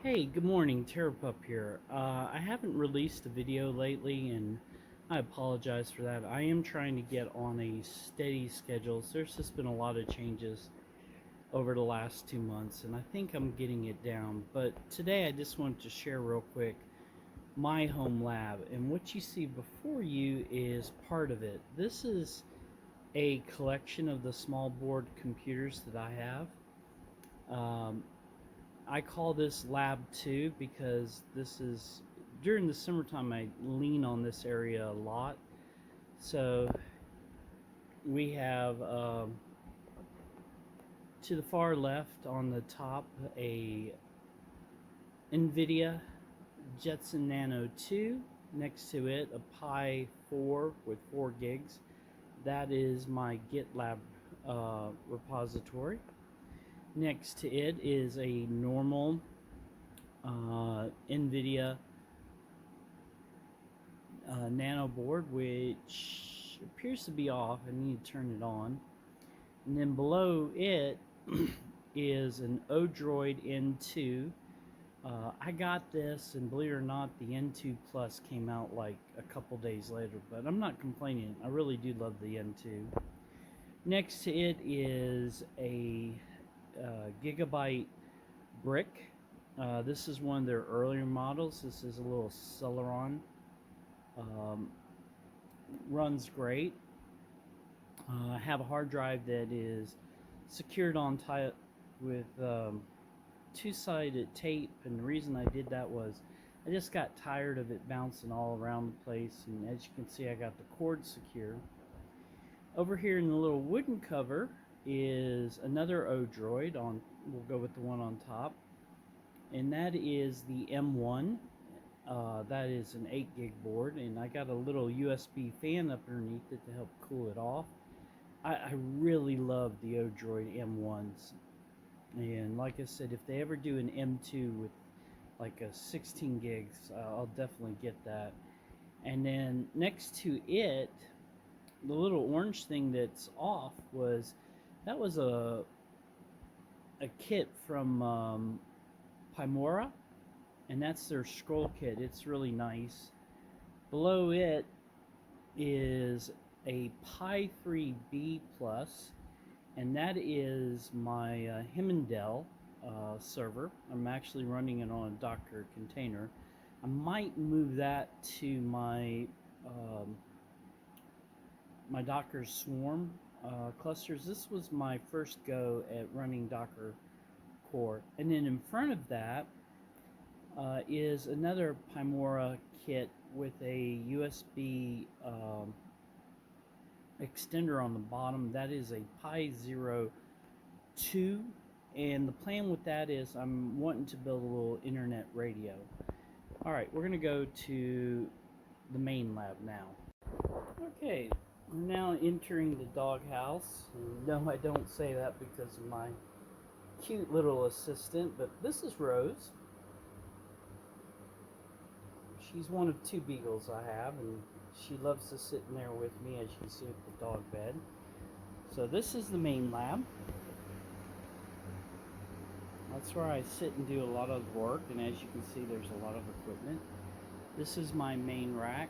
Hey, good morning, TerrorPUP here. I haven't released a video lately, and I apologize for that. I am trying to get on a steady schedule. So there's just been a lot of changes over the last 2 months, and I think I'm getting it down. But today I just wanted to share real quick my home lab, and what you see before you is part of it. This is a collection of the small board computers that I have. I call this Lab 2 because this is during the summertime. I lean on this area a lot. So we have to the far left on the top a NVIDIA Jetson Nano 2. Next to it a Pi 4 with 4 gigs. That is my GitLab repository. Next to it is a normal NVIDIA Nano board, which appears to be off. I need to turn it on. And then below it is an Odroid N2. I got this, and believe it or not, the N2 Plus came out like a couple days later, but I'm not complaining. I really do love the N2. Next to it is a Gigabyte brick. This is one of their earlier models. This is a little Celeron. Runs great. I have a hard drive that is secured on tight with two-sided tape, and the reason I did that was I just got tired of it bouncing all around the place, and as you can see, I got the cord secure. Over here in the little wooden cover is another Odroid. We'll go with the one on top, and that is the M1. That is an 8 gig board, and I got a little USB fan up underneath it to help cool it off. I really love the Odroid M1s, and like I said, if they ever do an M2 with like a 16 gigs, I'll definitely get that. And then next to it, the little orange thing that's off was a kit from Pymora, and that's their scroll kit. It's really nice. Below it is a Pi 3B Plus, and that is my Himmendell server. I'm actually running it on a Docker container. I might move that to my my Docker Swarm clusters. This was my first go at running Docker core. And then in front of that is another Pymora kit with a USB extender on the bottom. That is a Pi 02, and the plan with that is I'm wanting to build a little internet radio. Alright, we're going to go to the main lab now. Okay, we're now entering the Doghouse. No, I don't say that because of my cute little assistant, but this is Rose. She's one of 2 beagles I have, and she loves to sit in there with me, as you can see with the dog bed. So this is the main lab. That's where I sit and do a lot of work, and as you can see, there's a lot of equipment. This is my main rack.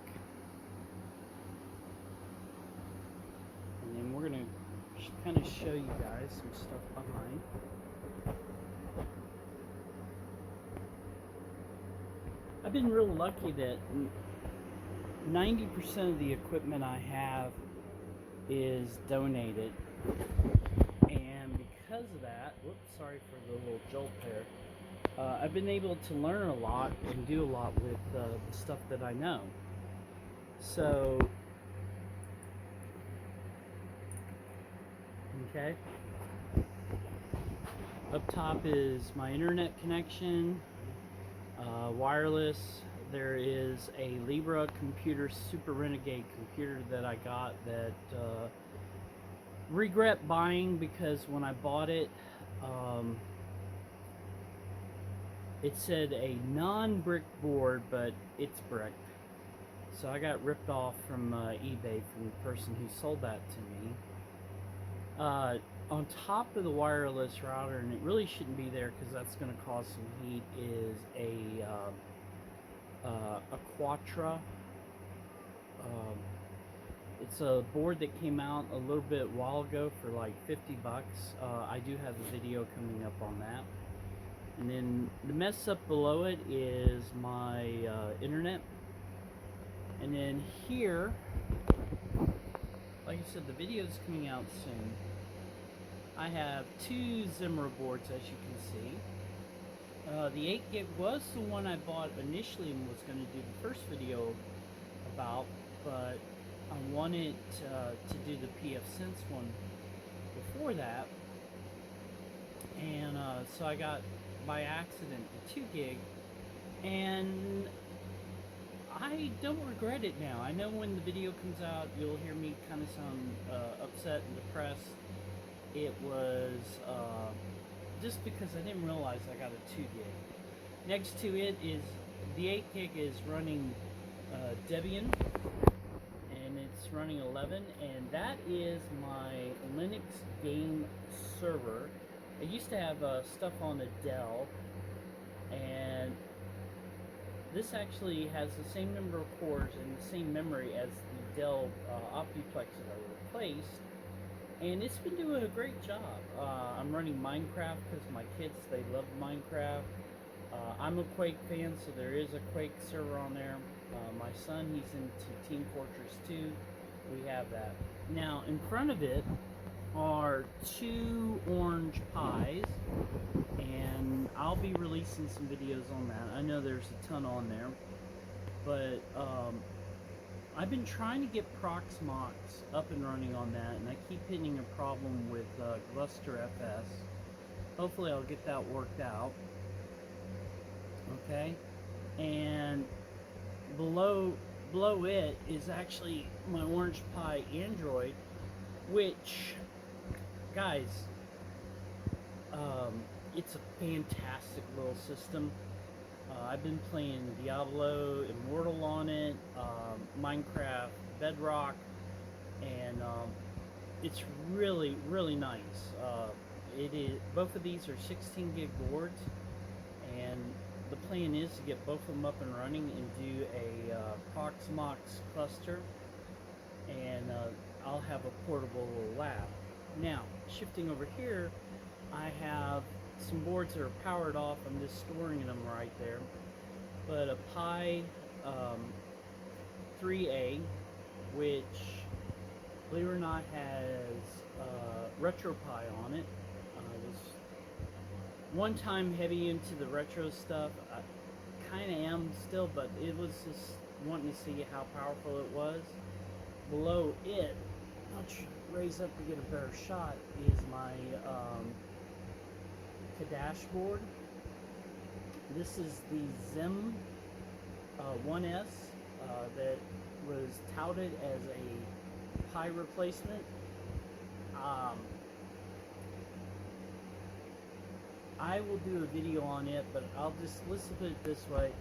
And then we're going to kind of show you guys some stuff behind. I've been real lucky that 90% of the equipment I have is donated, and because of that, whoops, sorry for the little jolt there, I've been able to learn a lot and do a lot with the stuff that I know. So, okay, up top is my internet connection, wireless. There is a Libre Computer Super Renegade computer that I got that regret buying, because when I bought it, it said a non-brick board, but it's brick. So I got ripped off from eBay from the person who sold that to me. on top of the wireless router, and it really shouldn't be there because that's going to cause some heat, is a Quatra. Um, it's a board that came out a little bit while ago for like 50 bucks. I do have a video coming up on that. And then the mess up below it is my internet. And then here, like I said, the video is coming out soon. I have two Zimmer boards, as you can see. The 8 gig was the one I bought initially and was going to do the first video about, but I wanted to do the PF Sense one before that, and so I got by accident the 2 gig, and I don't regret it now. I know when the video comes out, you'll hear me kind of sound upset and depressed. It was just because I didn't realize I got a 2 gig. Next to it is the 8 gig is running Debian, and it's running 11, and that is my Linux game server. I used to have stuff on a Dell, and this actually has the same number of cores and the same memory as the Dell Optiplex that I replaced, and it's been doing a great job. I'm running Minecraft because my kids, they love Minecraft. I'm a Quake fan, so there is a Quake server on there. My son, he's into Team Fortress 2. We have that. Now, in front of it are two orange pies, and I'll be releasing some videos on that. I know there's a ton on there, but I've been trying to get Proxmox up and running on that, and I keep hitting a problem with GlusterFS. Hopefully I'll get that worked out. Okay, and below it is actually my Orange Pi Android, which, guys, it's a fantastic little system. I've been playing Diablo Immortal on it, Minecraft Bedrock, and it's really, really nice. It is, both of these are 16 gig boards, and the plan is to get both of them up and running and do a Proxmox cluster, and I'll have a portable lab. Now, shifting over here, I have some boards that are powered off. I'm just storing them right there. But a Pi 3A, which, believe it or not, has RetroPie on it. I was one time heavy into the retro stuff. I kind of am still, but it was just wanting to see how powerful it was. Below it, I'll raise up to get a better shot, is my dashboard. This is the Zim 1S that was touted as a Pi replacement. I will do a video on it, but let's put it this way.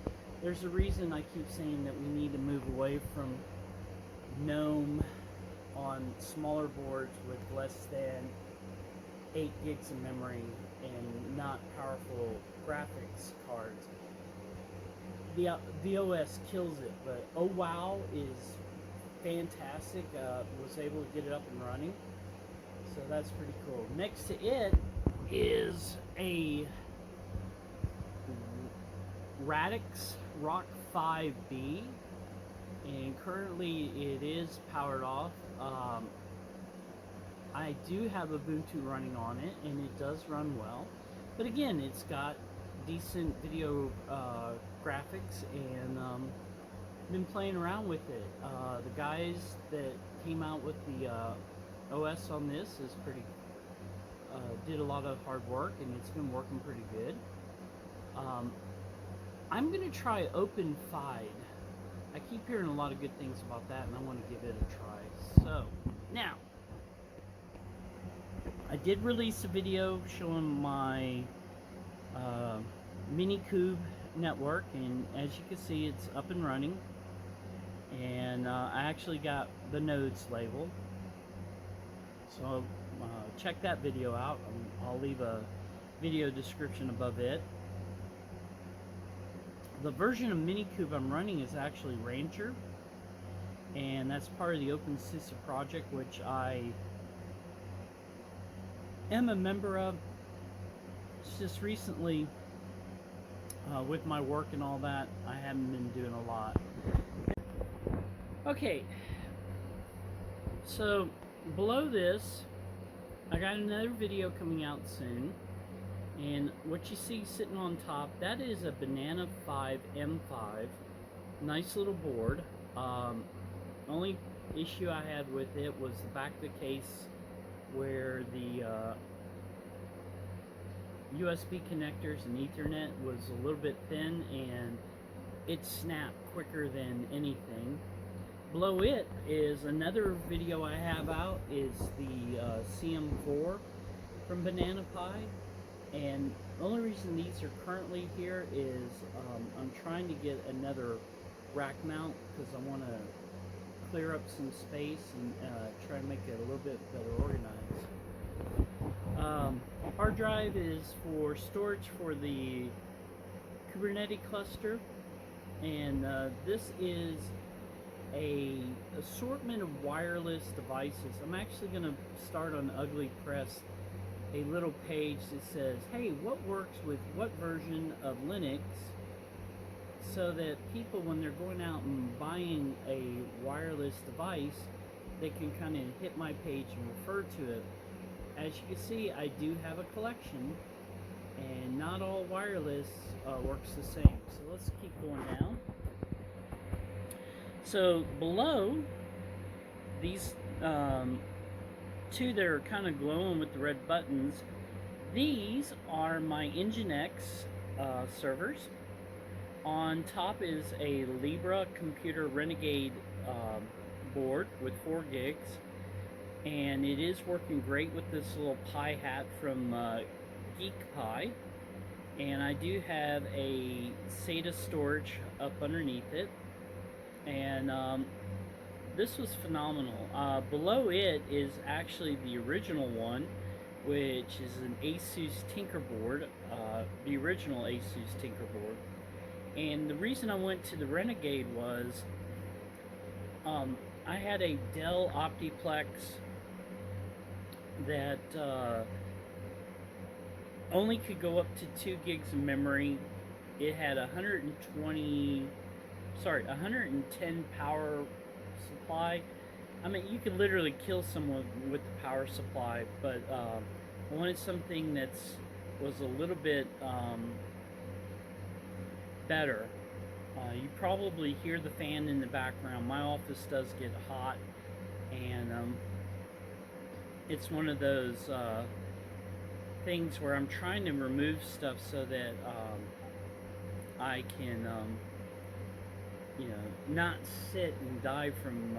There's a reason I keep saying that we need to move away from GNOME on smaller boards with less than 8 gigs of memory and not powerful graphics cards. The OS kills it, but oh wow is fantastic. Was able to get it up and running, so that's pretty cool. Next to it is a Radix Rock 5B, and currently it is powered off. I do have Ubuntu running on it, and it does run well, but again, it's got decent video graphics, and been playing around with it. The guys that came out with the OS on this is did a lot of hard work, and it's been working pretty good. I'm gonna try OpenFide. I keep hearing a lot of good things about that, and I want to give it a try. So now, I did release a video showing my Minikube network, and as you can see, it's up and running, and I actually got the nodes labeled. So check that video out. I'll leave a video description above it. The version of Minikube I'm running is actually Rancher, and that's part of the OpenSUSE project, which I am a member of. It's just recently, with my work and all that, I haven't been doing a lot. Okay, so below this, I got another video coming out soon, and what you see sitting on top, that is a Banana 5 M5. Nice little board. Only issue I had with it was the back of the case where the USB connectors and Ethernet was a little bit thin, and it snapped quicker than anything. Below it is another video I have out, is the CM4 from Banana Pi, and the only reason these are currently here is I'm trying to get another rack mount because I want to clear up some space and try to make it a little bit better organized. Hard drive is for storage for the Kubernetes cluster, and this is a assortment of wireless devices. I'm actually going to start on Ugly Press a little page that says, hey, what works with what version of Linux, so that people, when they're going out and buying a wireless device, they can kind of hit my page and refer to it. As you can see, I do have a collection, and not all wireless works the same. So let's keep going down. So below these two that are kind of glowing with the red buttons, these are my Nginx servers. On top is a Libre Computer Renegade board with 4 gigs, and it is working great with this little Pi hat from GeekPi. And I do have a SATA storage up underneath it, and this was phenomenal. Below it is actually the original one, which is an ASUS Tinkerboard, the original ASUS Tinkerboard. And the reason I went to the Renegade was I had a Dell Optiplex that only could go up to 2 gigs of memory. It had 110 power supply. I mean, you could literally kill someone with the power supply, but I wanted something that was a little bit better. You probably hear the fan in the background. My office does get hot, and it's one of those things where I'm trying to remove stuff so that I can you know, not sit and die from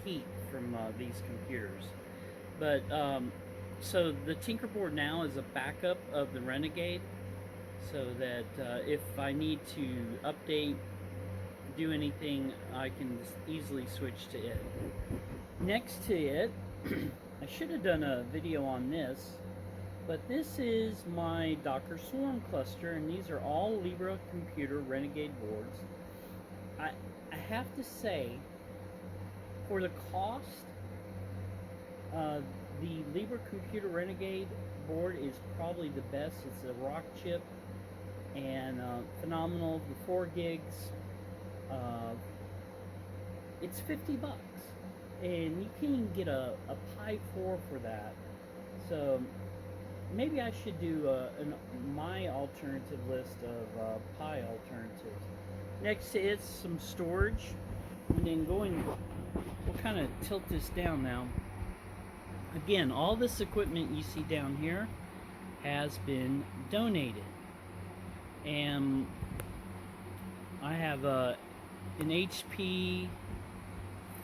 heat from these computers. But so the Tinkerboard now is a backup of the Renegade, so that if I need to update, do anything, I can easily switch to it. Next to it, I should have done a video on this, but this is my Docker Swarm cluster, and these are all Libre Computer Renegade boards. I have to say, for the cost, the Libre Computer Renegade board is probably the best. It's a rock chip, and phenomenal. The 4 gigs, it's $50, and you can even get a Pi 4 for that. So maybe I should do my alternative list of Pi alternatives. Next to it, some storage, and then we'll kind of tilt this down now. Again, all this equipment you see down here has been donated, and I have an HP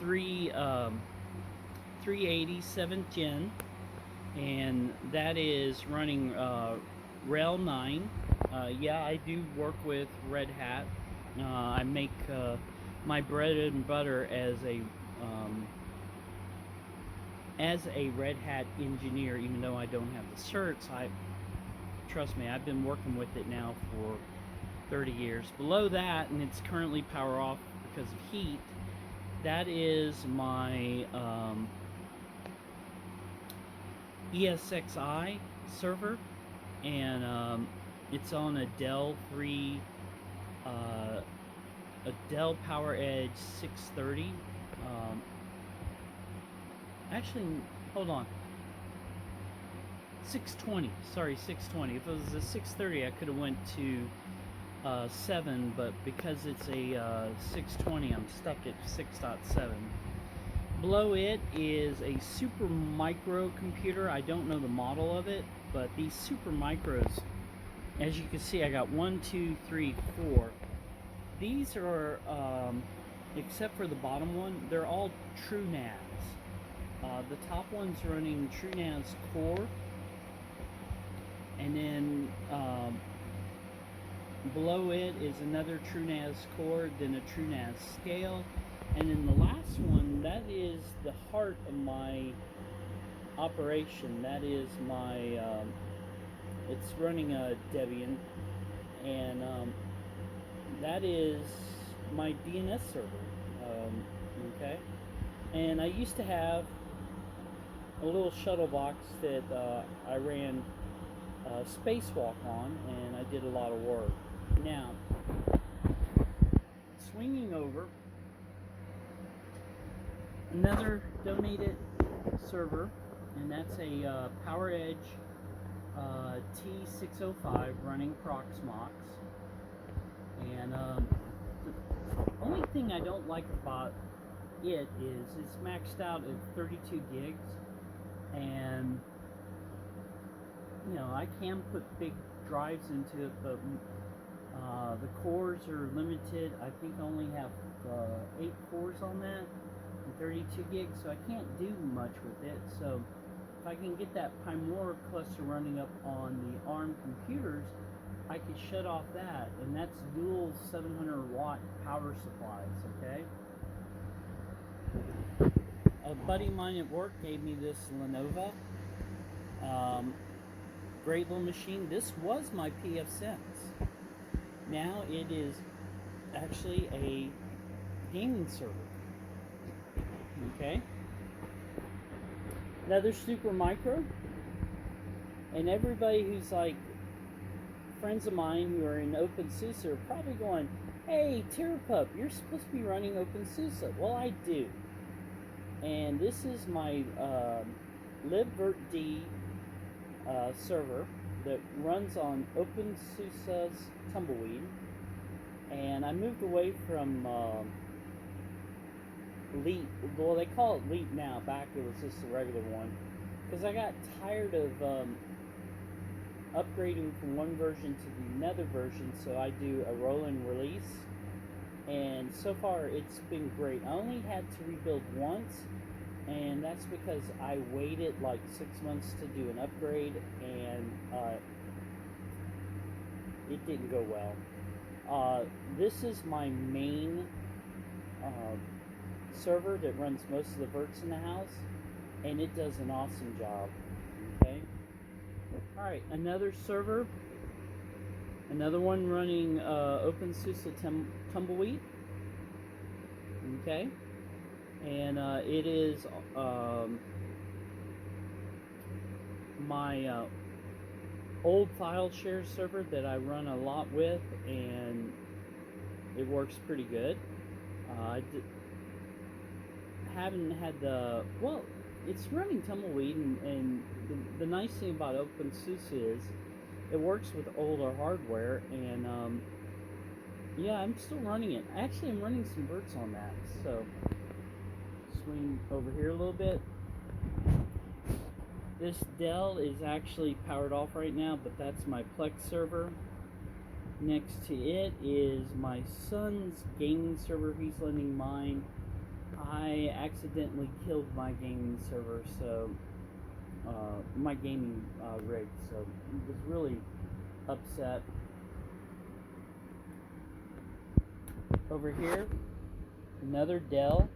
380 7th gen, and that is running Rail 9. Yeah, I do work with Red Hat. I make my bread and butter as a as a Red Hat engineer, even though I don't have the certs, trust me, I've been working with it now for 30 years. Below that, and it's currently power off because of heat, that is my ESXi server, and it's on a Dell 3, a Dell PowerEdge 630. Actually, hold on. 620. Sorry, 620. If it was a 630, I could have went to 7, but because it's a 620, I'm stuck at 6.7. Below it is a super micro computer. I don't know the model of it, but these super micros, as you can see, I got 1, 2, 3, 4. These are, except for the bottom one, they're all TrueNAS. The top one's running TrueNAS Core, and then below it is another TrueNAS Core, then a TrueNAS Scale, and then the last one, that is the heart of my operation. That is my, it's running a Debian, and that is my DNS server, okay? And I used to have a little shuttle box that I ran spacewalk on, and I did a lot of work. Now, swinging over, another donated server, and that's a PowerEdge T605 running Proxmox. And the only thing I don't like about it is it's maxed out at 32 gigs, and you know, I can put big drives into it, but the cores are limited. I think I only have 8 cores on that and 32 gigs, so I can't do much with it. So if I can get that Primora cluster running up on the ARM computers, I could shut off that, and that's dual 700 watt power supplies, okay? A buddy of mine at work gave me this Lenovo. Great little machine. This was my PF Sense. Now it is actually a gaming server. Okay? Another super micro. And everybody who's like friends of mine who are in OpenSUSE are probably going, hey, TerrorPUP, you're supposed to be running OpenSUSE. Well, I do. And this is my libvirt server that runs on OpenSUSE's Tumbleweed, and I moved away from Leap. Well, they call it Leap now. Back it was just a regular one, because I got tired of upgrading from one version to another version. So I do a rolling release, and so far it's been great. I only had to rebuild once, and that's because I waited like 6 months to do an upgrade, and it didn't go well. This is my main server that runs most of the verts in the house, and it does an awesome job. Okay. Alright, another server, another one running OpenSUSE Tumbleweed. Okay. And it is my old file share server that I run a lot with, and it works pretty good. I haven't had the, well, it's running Tumbleweed, and the nice thing about OpenSUSE is it works with older hardware, and yeah, I'm still running it. Actually, I'm running some verts on that, so swing over here a little bit. This Dell is actually powered off right now, but that's my Plex server. Next to it is my son's gaming server. He's lending mine. I accidentally killed my gaming server, so my gaming rig, so I was really upset. Over here, another Dell.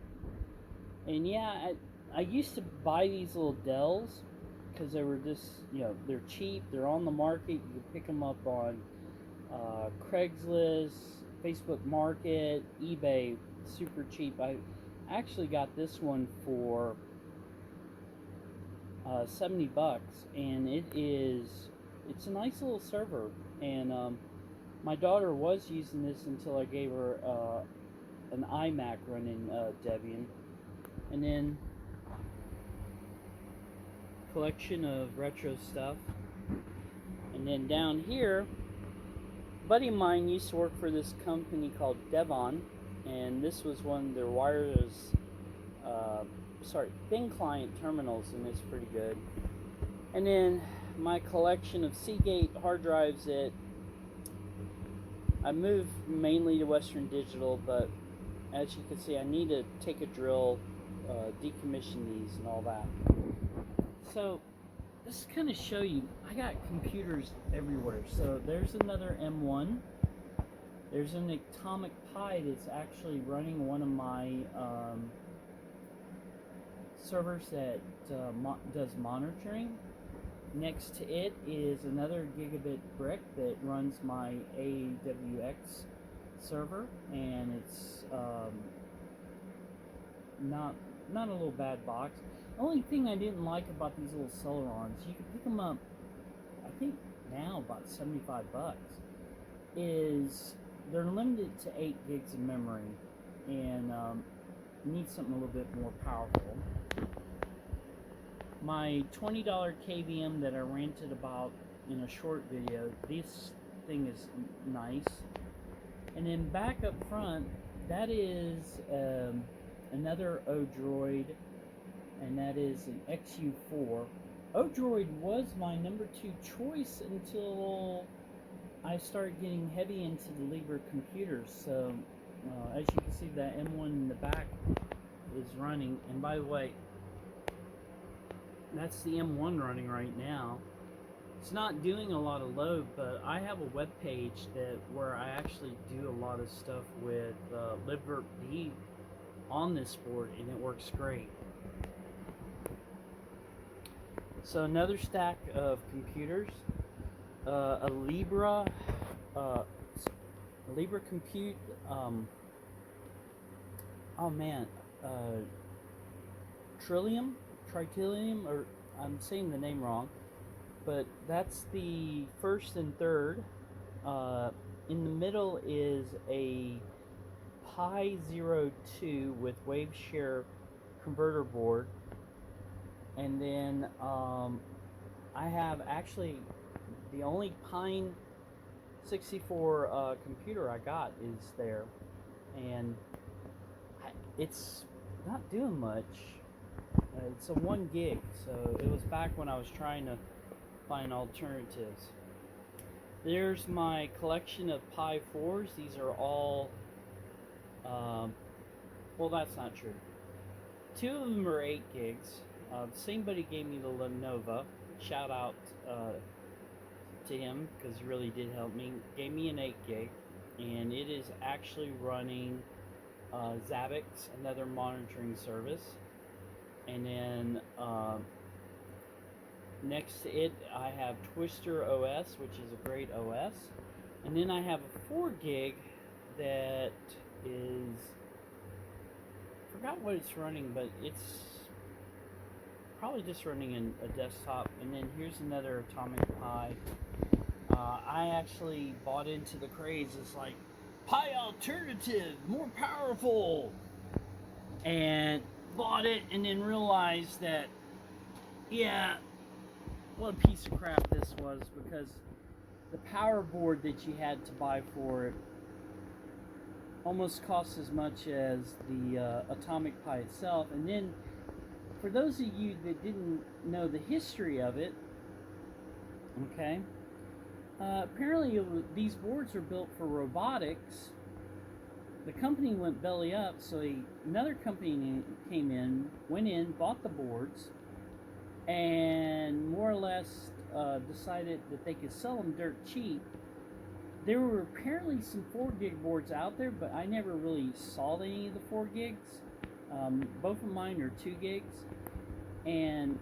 And yeah, I used to buy these little Dells because they were just, they're cheap. They're on the market. You can pick them up on Craigslist, Facebook Market, eBay, super cheap. I actually got this one for $70, and it's a nice little server. And my daughter was using this until I gave her an iMac running Debian, and then collection of retro stuff. And then down here, a buddy of mine used to work for this company called Devon, and this was one of their wireless, thin client terminals, and it's pretty good. And then my collection of Seagate hard drives that I moved mainly to Western Digital, but as you can see, I need to take a drill, decommission these and all that. So this kind of show you, I got computers everywhere. So there's another M1. There's an Atomic Pi that's actually running one of my servers that does monitoring. Next to it is another gigabit brick that runs my AWX server, and it's not a little bad box. The only thing I didn't like about these little Celerons, you can pick them up, I think now about $75, is they're limited to 8 gigs of memory, and you need something a little bit more powerful. My $20 KVM that I ranted about in a short video, this thing is nice. And then back up front, that is another Odroid, and that is an XU4. Odroid was my number 2 choice until I started getting heavy into the Libre computers. So as you can see, that M1 in the back is running. And by the way, that's the M1 running right now. It's not doing a lot of load, but I have a web page where I actually do a lot of stuff with Libre on this board, and it works great. So another stack of computers, a Libre Compute. Tritilium, or I'm saying the name wrong, but that's the first and third. In the middle is a Pi 02 with WaveShare converter board, and then I have actually the only Pine 64 computer I got is there, and it's not doing much. It's a 1 gig, so it was back when I was trying to find alternatives. There's my collection of Pi 4s. These are all, well, that's not true. 2 of them are 8 gigs. The same buddy gave me the Lenovo. Shout out to him, because he really did help me. Gave me an 8 gig, and it is actually running Zabbix, another monitoring service. And then next to it, I have Twister OS, which is a great OS. And then I have a 4 gig that is, forgot what it's running, but it's probably just running in a desktop. And then here's another Atomic Pi. I actually bought into the craze. It's like, Pi alternative, more powerful. And bought it, and then realized that, yeah, what a piece of crap this was, because the power board that you had to buy for it almost cost as much as the Atomic Pi itself. And then for those of you that didn't know the history of it, okay, apparently these boards are built for robotics. The company went belly up, so another company came in, went in, bought the boards, and more or less decided that they could sell them dirt cheap. There were apparently some 4 gig boards out there, but I never really saw any of the 4 gigs. Both of mine are 2 gigs, and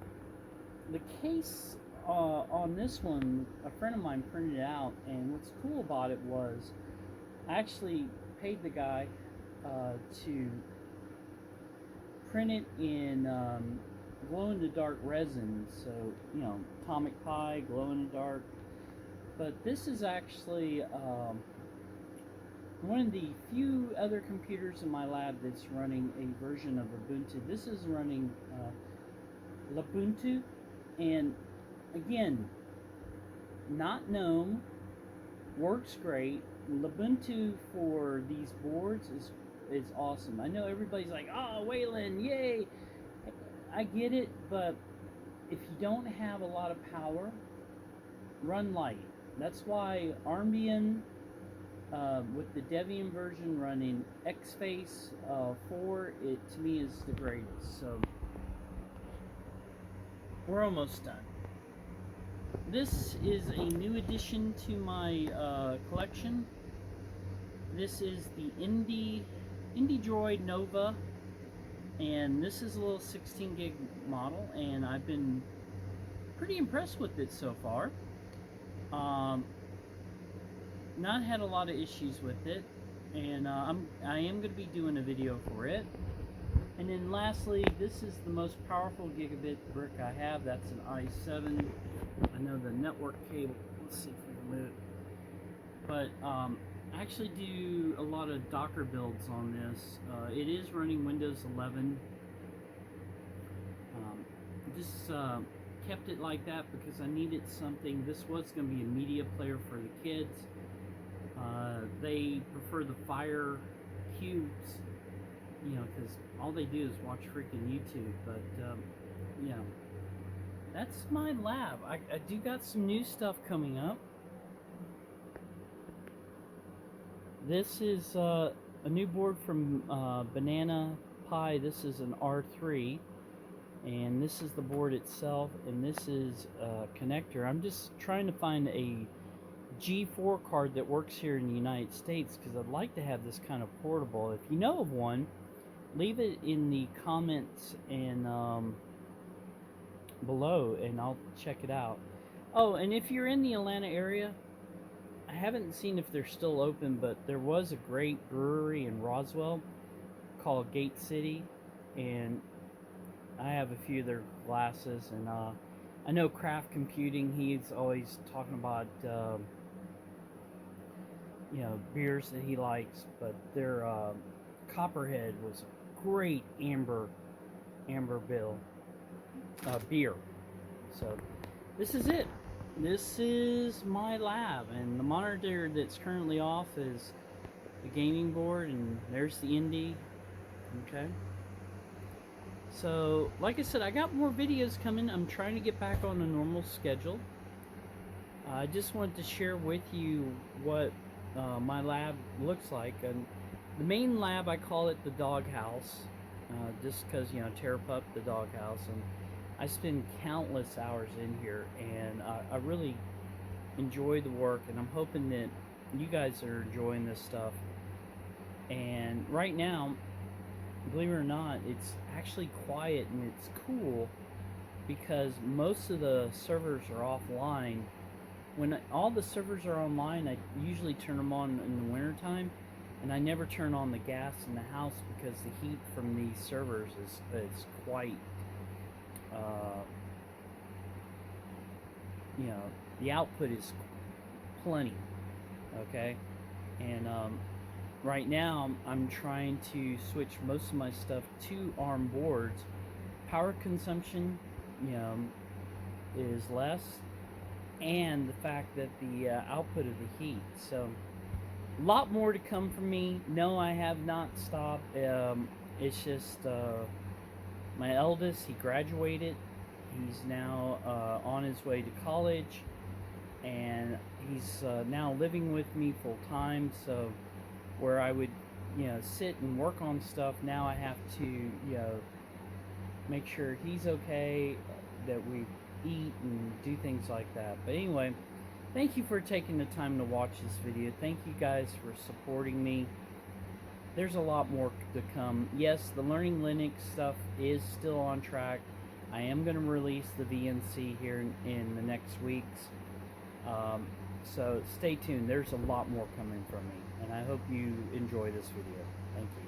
the case on this one, a friend of mine printed it out, and what's cool about it was I actually paid the guy to print it in glow-in-the-dark resin, so, you know, atomic pie, glow-in-the-dark. But this is actually one of the few other computers in my lab that's running a version of Ubuntu. This is running Ubuntu, and again, not GNOME, works great. Ubuntu for these boards is awesome. I know everybody's like, oh, Wayland, yay! I get it, but if you don't have a lot of power, run light. That's why Armbian, with the Debian version running Xface 4, it to me is the greatest. So we're almost done. This is a new addition to my collection. This is the IndieDroid Nova, and this is a little 16 gig model, and I've been pretty impressed with it so far. Not had a lot of issues with it, and I am going to be doing a video for it. And then lastly, this is the most powerful gigabit brick I have. That's an i7. I know the network cable, let's see if we can move it. But I actually do a lot of Docker builds on this. It is running Windows 11. Just kept it like that because I needed something. This was going to be a media player for the kids. They prefer the Fire Cubes, you know, because all they do is watch freaking YouTube. But you know, that's my lab. I do got some new stuff coming up. This is a new board from Banana Pi. This is an R3, and this is the board itself, and this is a connector. I'm just trying to find a G4 card that works here in the United States because I'd like to have this kind of portable. If you know of one, leave it in the comments and below, and I'll check it out. Oh, and if you're in the Atlanta area, I haven't seen if they're still open, but there was a great brewery in Roswell called Gate City, and I have a few of their glasses, and I know Craft Computing, he's always talking about you know, beers that he likes, but their Copperhead was a great amber beer. So this is it. This is my lab, and the monitor that's currently off is the gaming board, and there's the Indie. Okay. So, like I said, I got more videos coming. I'm trying to get back on a normal schedule. I just wanted to share with you what my lab looks like. And the main lab, I call it the Doghouse, just because, you know, TerrorPUP, the Doghouse, and I spend countless hours in here, and I really enjoy the work, and I'm hoping that you guys are enjoying this stuff. And right now, believe it or not, it's actually quiet and it's cool because most of the servers are offline. When all the servers are online, I usually turn them on in the wintertime, and I never turn on the gas in the house because the heat from these servers is quite you know, the output is plenty, okay? And right now I'm trying to switch most of my stuff to ARM boards. Power consumption, you know, is less, and the fact that the output of the heat. So a lot more to come from me. No, I have not stopped. It's just my eldest, he graduated. He's now on his way to college, and he's now living with me full time. So where I would, you know, sit and work on stuff, now I have to, you know, make sure he's okay, that we eat and do things like that. But anyway, thank you for taking the time to watch this video. Thank you guys for supporting me. there's a lot more to come. Yes, the Learning Linux stuff is still on track. I am going to release the VNC here in the next weeks. So stay tuned. There's a lot more coming from me, and I hope you enjoy this video. Thank you.